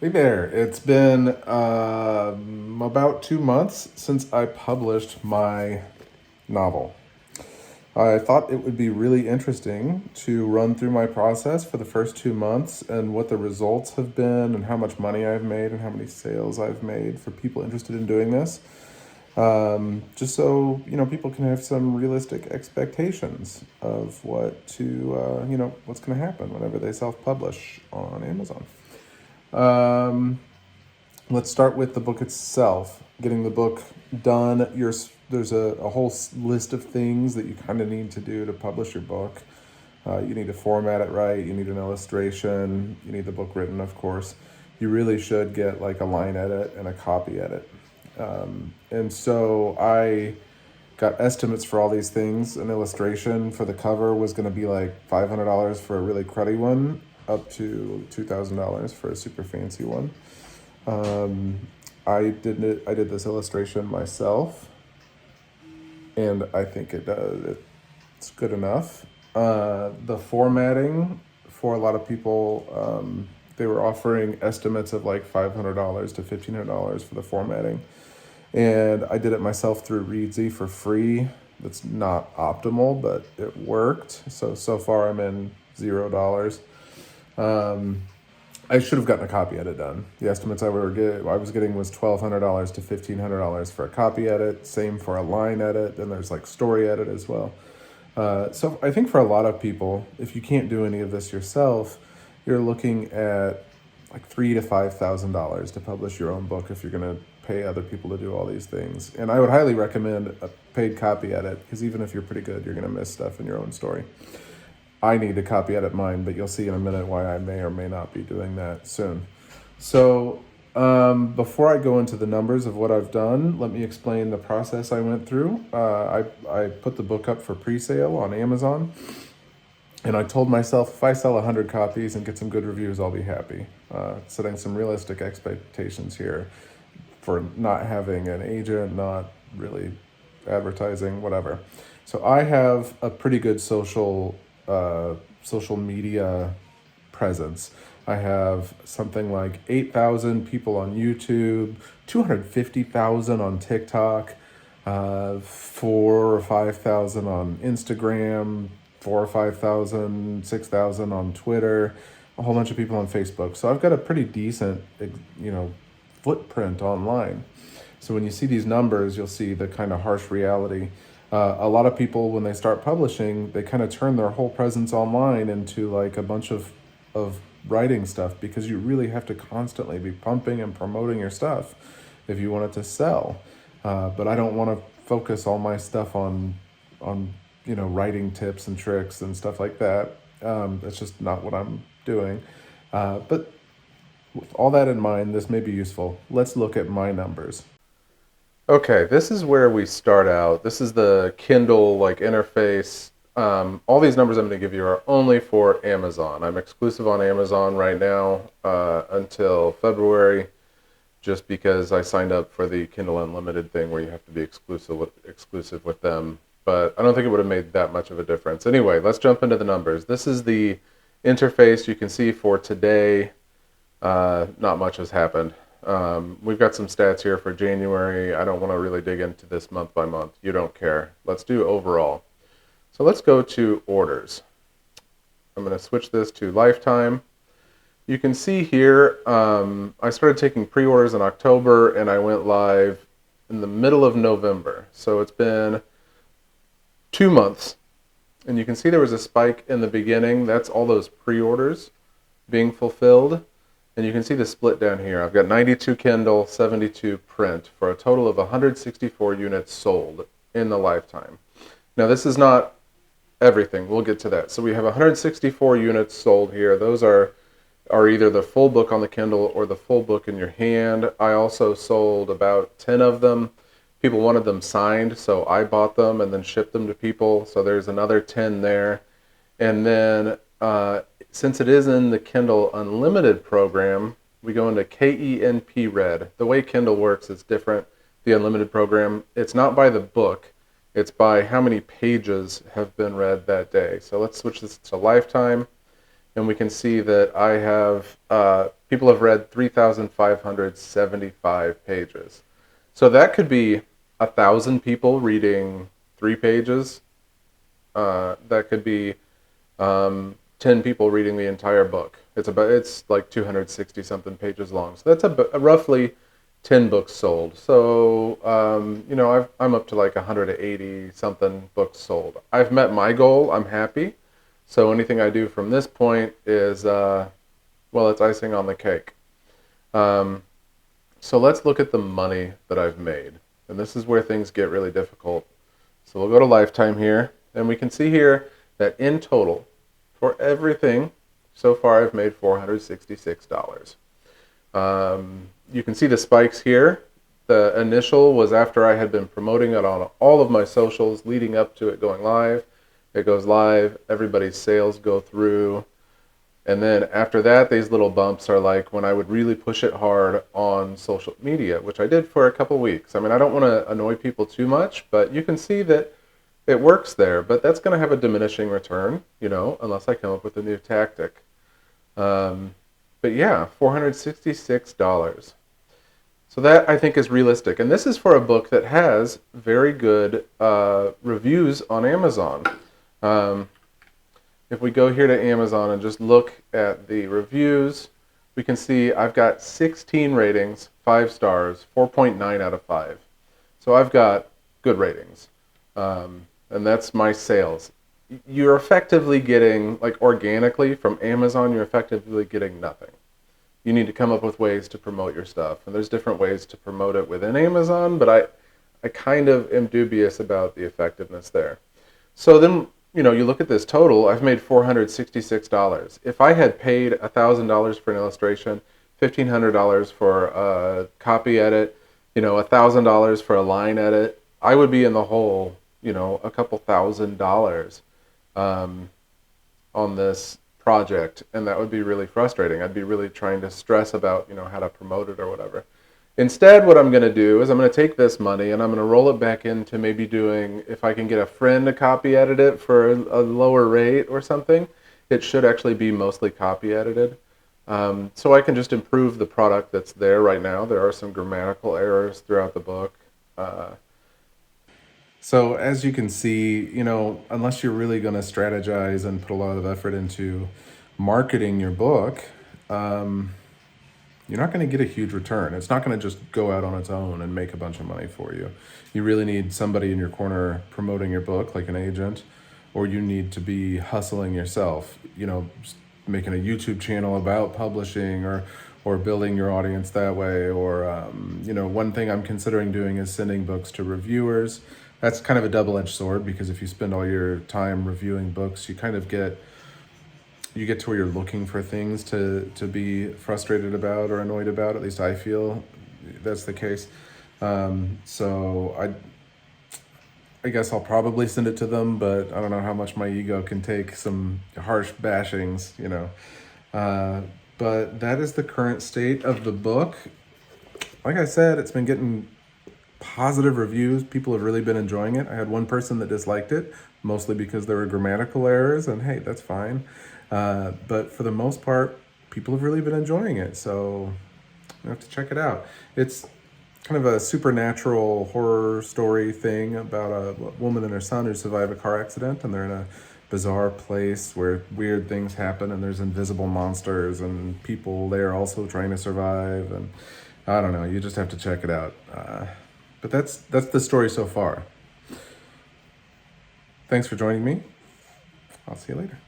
Hey there. It's been about 2 months since I published my novel. I thought it would be really interesting to run through my process for the first 2 months and what the results have been and how much money I've made and how many sales I've made for people interested in doing this. Just so people can have some realistic expectations of what's going to happen whenever they self-publish on Amazon. Um, let's start with the book itself. Getting the book done. There's a whole list of things that you kind of need to do to publish your book. You need to format it right. You need an illustration. You need the book written, of course. You really should get like a line edit and a copy edit. And so I got estimates for all these things. An illustration for the cover was going to be like $500 for a really cruddy one, up to $2,000 for a super fancy one. Um, I did this illustration myself, and I think it's good enough. The formatting for a lot of people, they were offering estimates of like $500 to $1,500 for the formatting, and I did it myself through Readsy for free. That's not optimal, but it worked. So far I'm in $0. Um, I should have gotten a copy edit done. The estimates I was getting was $1,200 to $1,500 for a copy edit. Same for a line edit. Then there's like story edit as well. So I think for a lot of people, if you can't do any of this yourself, you're looking at like $3,000 to $5,000 to publish your own book if you're going to pay other people to do all these things. And I would highly recommend a paid copy edit, because even if you're pretty good, you're going to miss stuff in your own story. I need to copy edit mine, but you'll see in a minute why I may or may not be doing that soon. So, before I go into the numbers of what I've done, let me explain the process I went through. I put the book up for pre-sale on Amazon, and I told myself if I sell 100 copies and get some good reviews, I'll be happy. Setting some realistic expectations here for not having an agent, not really advertising, whatever. So I have a pretty good social media presence. I have something like 8,000 people on YouTube, 250,000 on TikTok, 4 or 5,000 on Instagram, 4 or 5,000, 6,000 on Twitter, a whole bunch of people on Facebook. So I've got a pretty decent, you know, footprint online. So when you see these numbers, you'll see the kind of harsh reality. A lot of people, when they start publishing, they kind of turn their whole presence online into like a bunch of writing stuff, because you really have to constantly be pumping and promoting your stuff if you want it to sell. But I don't want to focus all my stuff on writing tips and tricks and stuff like that. That's just not what I'm doing. But with all that in mind, this may be useful. Let's look at my numbers. Okay, this is where we start out. This is the Kindle like interface. All these numbers I'm going to give you are only for Amazon. I'm exclusive on Amazon right now until February, just because I signed up for the Kindle Unlimited thing where you have to be exclusive with them. But I don't think it would have made that much of a difference. Anyway, let's jump into the numbers. This is the interface you can see for today. Not much has happened. We've got some stats here for January. I don't want to really dig into this month by month. You don't care. Let's do overall. So let's go to orders. I'm going to switch this to lifetime. You can see here, I started taking pre-orders in October, and I went live in the middle of November. So it's been 2 months. And you can see there was a spike in the beginning. That's all those pre-orders being fulfilled. And you can see the split down here. I've got 92 Kindle, 72 print, for a total of 164 units sold in the lifetime. Now this is not everything. We'll get to that. So we have 164 units sold here. Those are either the full book on the Kindle or the full book in your hand. I also sold about 10 of them. People wanted them signed, so I bought them and then shipped them to people. So there's another 10 there. And then since it is in the Kindle Unlimited program, we go into KENP Read. The way Kindle works is different. The Unlimited program, it's not by the book. It's by how many pages have been read that day. So let's switch this to lifetime. and we can see that I have people have read 3,575 pages. So that could be 1,000 people reading 3 pages. That could be 10 people reading the entire book. It's like 260 something pages long. So that's roughly 10 books sold. So I'm up to like 180 something books sold. I've met my goal. I'm happy. So anything I do from this point is it's icing on the cake. So let's look at the money that I've made. And this is where things get really difficult. So we'll go to Lifetime here, and we can see here that in total, for everything, so far I've made $466. You can see the spikes here. The initial was after I had been promoting it on all of my socials leading up to it going live. It goes live, everybody's sales go through. And then after that, these little bumps are like when I would really push it hard on social media, which I did for a couple weeks. I mean, I don't want to annoy people too much, but you can see that it works there. But that's going to have a diminishing return, unless I come up with a new tactic. But yeah, $466. So that I think is realistic. And this is for a book that has very good reviews on Amazon. If we go here to Amazon and just look at the reviews, we can see I've got 16 ratings, 5 stars, 4.9 out of 5. So I've got good ratings. And that's my sales. You're effectively getting, like organically from Amazon, you're effectively getting nothing. You need to come up with ways to promote your stuff. And there's different ways to promote it within Amazon, but I kind of am dubious about the effectiveness there. So then, you look at this total, I've made $466. If I had paid $1,000 for an illustration, $1,500 for a copy edit, $1,000 for a line edit, I would be in the hole, a couple $1,000 on this project, and that would be really frustrating. I'd be really trying to stress about, how to promote it or whatever. Instead, what I'm going to do is I'm going to take this money and I'm going to roll it back into maybe doing, if I can get a friend to copy edit it for a lower rate or something, it should actually be mostly copy edited. So I can just improve the product that's there right now. There are some grammatical errors throughout the book. So as you can see, unless you're really going to strategize and put a lot of effort into marketing your book, you're not going to get a huge return. It's not going to just go out on its own and make a bunch of money for you. You really need somebody in your corner promoting your book, like an agent, or you need to be hustling yourself, making a YouTube channel about publishing or building your audience that way. Or, one thing I'm considering doing is sending books to reviewers. That's kind of a double-edged sword, because if you spend all your time reviewing books, you kind of get to where you're looking for things to be frustrated about or annoyed about. At least I feel that's the case. So I guess I'll probably send it to them, but I don't know how much my ego can take some harsh bashings, But that is the current state of the book. Like I said, it's been getting positive reviews. People have really been enjoying it. I had one person that disliked it, mostly because there were grammatical errors, and hey, that's fine. But for the most part, people have really been enjoying it, so you have to check it out. It's kind of a supernatural horror story thing about a woman and her son who survive a car accident, and they're in a bizarre place where weird things happen, and there's invisible monsters and people there also trying to survive, and I don't know, you just have to check it out. But that's the story so far. Thanks for joining me. I'll see you later.